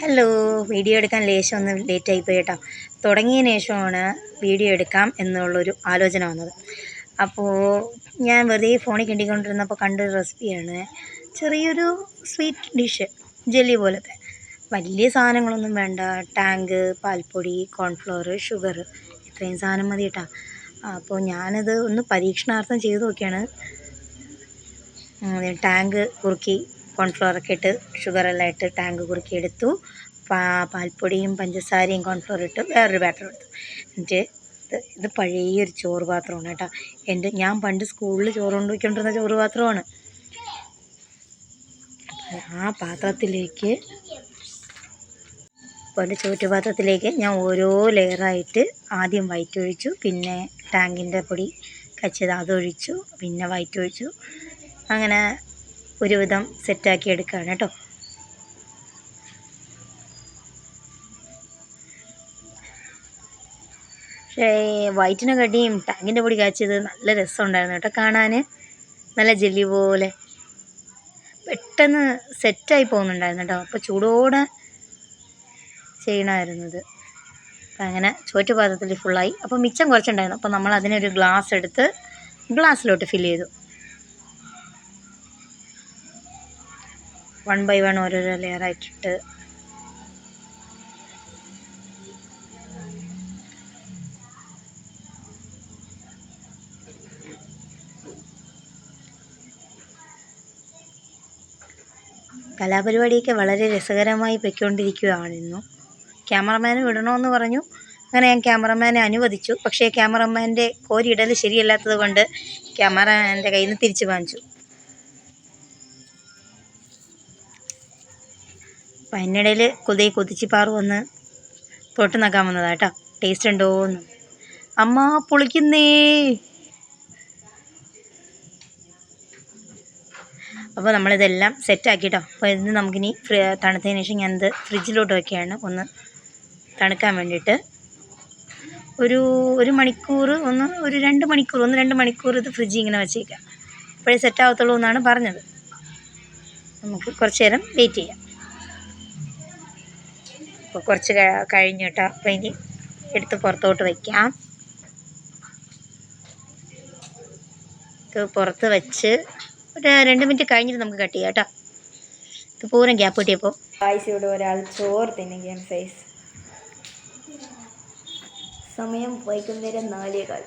Hello, video എടുക്കാൻ ലേശം ഒന്ന് ലേറ്റായി പോയി കേട്ടോ. തുടങ്ങിയതിന് ശേഷമാണ് വീഡിയോ എടുക്കാം എന്നുള്ളൊരു ആലോചന വന്നത്. അപ്പോൾ ഞാൻ വെറുതെ ഫോണിൽ കിണ്ടിക്കൊണ്ടിരുന്നപ്പോൾ കണ്ടൊരു റെസിപ്പിയാണ്. ചെറിയൊരു സ്വീറ്റ് ഡിഷ്, ജെല്ലി പോലത്തെ. വലിയ സാധനങ്ങളൊന്നും വേണ്ട. ടാങ്ക്, പാൽപ്പൊടി, കോൺഫ്ലവർ, ഷുഗർ, ഇത്രയും സാധനം മതി കേട്ടോ. അപ്പോൾ ഞാനത് ഒന്ന് പരീക്ഷണാർത്ഥം ചെയ്ത് നോക്കിയാണ്. ടാങ്ക് കുറുക്കി, കോൺഫ്ലവറൊക്കെ ഇട്ട്, ഷുഗറെല്ലാം ഇട്ട് ടാങ്ക് കുറുക്കി എടുത്തു. പാൽപ്പൊടിയും പഞ്ചസാരയും കോൺഫ്ലവർ ഇട്ട് വേറൊരു ബാറ്റർ എടുത്തു. എന്നിട്ട് ഇത് പഴയൊരു ചോറ് പാത്രമാണ് കേട്ടോ. ഞാൻ പണ്ട് സ്കൂളിൽ ചോറ് കൊണ്ടുപോയിക്കൊണ്ടിരുന്ന ചോറ് പാത്രമാണ്. ആ പാത്രത്തിലേക്ക്, ഒരു ചോറ്റുപാത്രത്തിലേക്ക് ഞാൻ ഓരോ ലെയറായിട്ട് ആദ്യം വൈറ്റ് ഒഴിച്ചു, പിന്നെ ടാങ്കിൻ്റെ പൊടി കച്ചത് അതൊഴിച്ചു, പിന്നെ വൈറ്റ് ഒഴിച്ചു. അങ്ങനെ ഒരുവിധം സെറ്റാക്കി എടുക്കുകയാണ് കേട്ടോ. പക്ഷേ വൈറ്റിനെ കടിയും ടാങ്കിൻ്റെ പൊടി കാച്ചത് നല്ല രസമുണ്ടായിരുന്നു കേട്ടോ കാണാൻ. നല്ല ജെല്ലി പോലെ പെട്ടെന്ന് സെറ്റായി പോകുന്നുണ്ടായിരുന്നു കേട്ടോ. അപ്പോൾ ചൂടോടെ ചെയ്യണമായിരുന്നത്. അപ്പം അങ്ങനെ ചോറ്റുപാത്രത്തിൽ ഫുള്ളായി. അപ്പോൾ മിച്ചം കുറച്ചുണ്ടായിരുന്നു. അപ്പോൾ നമ്മൾ അതിനൊരു ഗ്ലാസ് എടുത്ത് ഗ്ലാസ്സിലോട്ട് ഫില്ല് ചെയ്തു. 1 by 1 ഓരോരോ ലെയറായിട്ടിട്ട് കലാപരിപാടിയൊക്കെ വളരെ രസകരമായി പൊയ്ക്കൊണ്ടിരിക്കുകയായിരുന്നു. ക്യാമറമാന് വിടണമെന്ന് പറഞ്ഞു. അങ്ങനെ ഞാൻ ക്യാമറമാനെ അനുവദിച്ചു. പക്ഷേ ക്യാമറമാൻ്റെ കോരിയിടൽ ശരിയല്ലാത്തത് കൊണ്ട് ക്യാമറ എൻ്റെ കയ്യിൽ നിന്ന് തിരിച്ച് വാങ്ങിച്ചു. അപ്പം അതിനിടയിൽ കൊതിച്ചിപ്പാറ് വന്ന് തൊട്ട് നോക്കാൻ വന്നതാണ് കേട്ടോ, ടേസ്റ്റ് ഉണ്ടോയെന്ന്. അമ്മ പൊളിക്കുന്നേ. അപ്പോൾ നമ്മളിതെല്ലാം സെറ്റാക്കി കേട്ടോ. അപ്പോൾ ഇത് നമുക്കിനി തണുത്തതിന് ശേഷം ഞാനിത് ഫ്രിഡ്ജിലോട്ട് വയ്ക്കുകയാണ്, ഒന്ന് തണുക്കാൻ വേണ്ടിയിട്ട്. ഒരു മണിക്കൂർ, ഒരു 2 മണിക്കൂർ ഇത് ഫ്രിഡ്ജിൽ ഇങ്ങനെ വെച്ചേക്കാം. അപ്പോഴേ സെറ്റാകത്തുള്ളൂ എന്നാണ് പറഞ്ഞത്. നമുക്ക് കുറച്ച് നേരം വെയിറ്റ് ചെയ്യാം. അപ്പോൾ കുറച്ച് കഴിഞ്ഞു കേട്ടോ. അപ്പോൾ ഇനി എടുത്ത് പുറത്തോട്ട് വയ്ക്കാം. ഇത് പുറത്ത് വെച്ച് ഒരു 2 മിനിറ്റ് കഴിഞ്ഞിട്ട് നമുക്ക് കട്ട് ചെയ്യാം കേട്ടോ. ഇത് പൂരം ഗ്യാപ്പ് കിട്ടിയപ്പോൾ ഇവിടെ ഒരാൾ ചോറ് തിന്നുകയാണ്. സൈസ് സമയം വൈകുന്നേരം 4:15.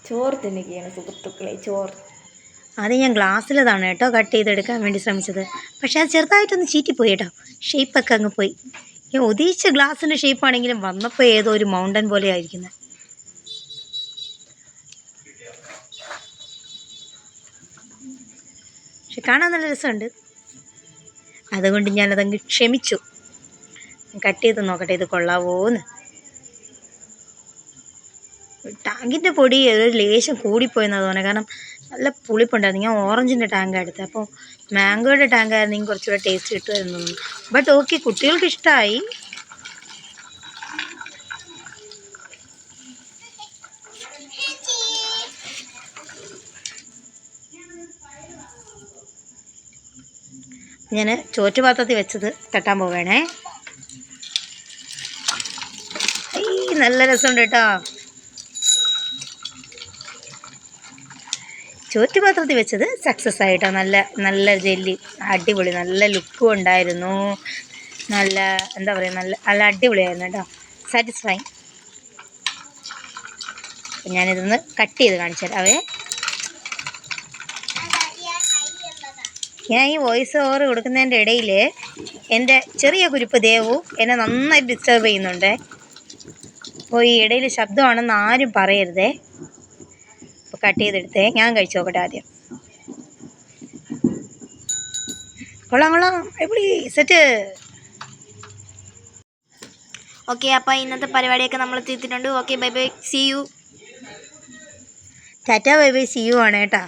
ചോറ് തിന്നുകയാണ് സുഹൃത്തുക്കളെ, ചോറ്. ആദ്യം ഞാൻ ഗ്ലാസ്സിലതാണ് കേട്ടോ കട്ട് ചെയ്തെടുക്കാൻ വേണ്ടി ശ്രമിച്ചത്. പക്ഷേ അത് ചെറുതായിട്ടൊന്ന് ചീറ്റിപ്പോയി കേട്ടോ. ഷേപ്പൊക്കെ അങ്ങ് പോയി. ഞാൻ ഉദ്ദേശിച്ച ഗ്ലാസിൻ്റെ ഷേപ്പാണെങ്കിലും വന്നപ്പോൾ ഏതോ ഒരു മൗണ്ടൻ പോലെ ആയിരിക്കുന്നത്. പക്ഷെ കാണാൻ നല്ല രസമുണ്ട്. അതുകൊണ്ട് ഞാനതങ്ങ് ക്ഷമിച്ചു. കട്ട് ചെയ്ത് നോക്കട്ടെ ഇത് കൊള്ളാവോന്ന്. ടാങ്കിൻ്റെ പൊടി ഒരു ലേശം കൂടിപ്പോയെന്നാണ് തോന്നുന്നത്. കാരണം നല്ല പുളിപ്പുണ്ടായിരുന്നു. ഞാൻ ഓറഞ്ചിൻ്റെ ടാങ്കാണ് എടുത്തത്. അപ്പോൾ മാംഗോയുടെ ടാങ്കായിരുന്നെങ്കിൽ കുറച്ചുകൂടെ ടേസ്റ്റ് കിട്ടുമായിരുന്നു. ബട്ട് ഓക്കെ, കുട്ടികൾക്ക് ഇഷ്ടമായി. ഞാൻ ചോറ്റുപാത്രത്തിൽ വെച്ചത് തട്ടാൻ പോവേണേ. നല്ല രസമുണ്ട് കേട്ടോ. ചോറ്റുപാത്രത്തിൽ വെച്ചത് സക്സസ് ആയിട്ടോ. നല്ല ജെല്ലി, അടിപൊളി, നല്ല ലുക്കും ഉണ്ടായിരുന്നു. നല്ല എന്താ പറയുക, നല്ല അടിപൊളിയായിരുന്നു കേട്ടോ. സാറ്റിസ്ഫൈങ്. ഞാനിതൊന്ന് കട്ട് ചെയ്ത് കാണിച്ചു തരാവേ. ഞാൻ ഈ വോയിസ് ഓവർ കൊടുക്കുന്നതിൻ്റെ ഇടയിൽ എൻ്റെ ചെറിയ കുരിപ്പ് ദേവു എന്നെ നന്നായി ഡിസ്റ്റർബ് ചെയ്യുന്നുണ്ട്. അപ്പോൾ ഈ ഇടയിൽ ശബ്ദമാണെന്ന് ആരും പറയരുതേ. അപ്പോൾ കട്ട് ചെയ്തെടുത്തേ. ഞാൻ കഴിച്ചു നോക്കട്ടെ ആദ്യം. കൊള്ളാം, എവിടെ സെറ്റ്. ഓക്കെ, അപ്പോൾ ഇന്നത്തെ പരിപാടിയൊക്കെ നമ്മൾ തീർത്തിട്ടുണ്ട്. Okay, bye bye, see you. ടാറ്റ, ബൈ ബൈ, സി യു ആണ് കേട്ടോ.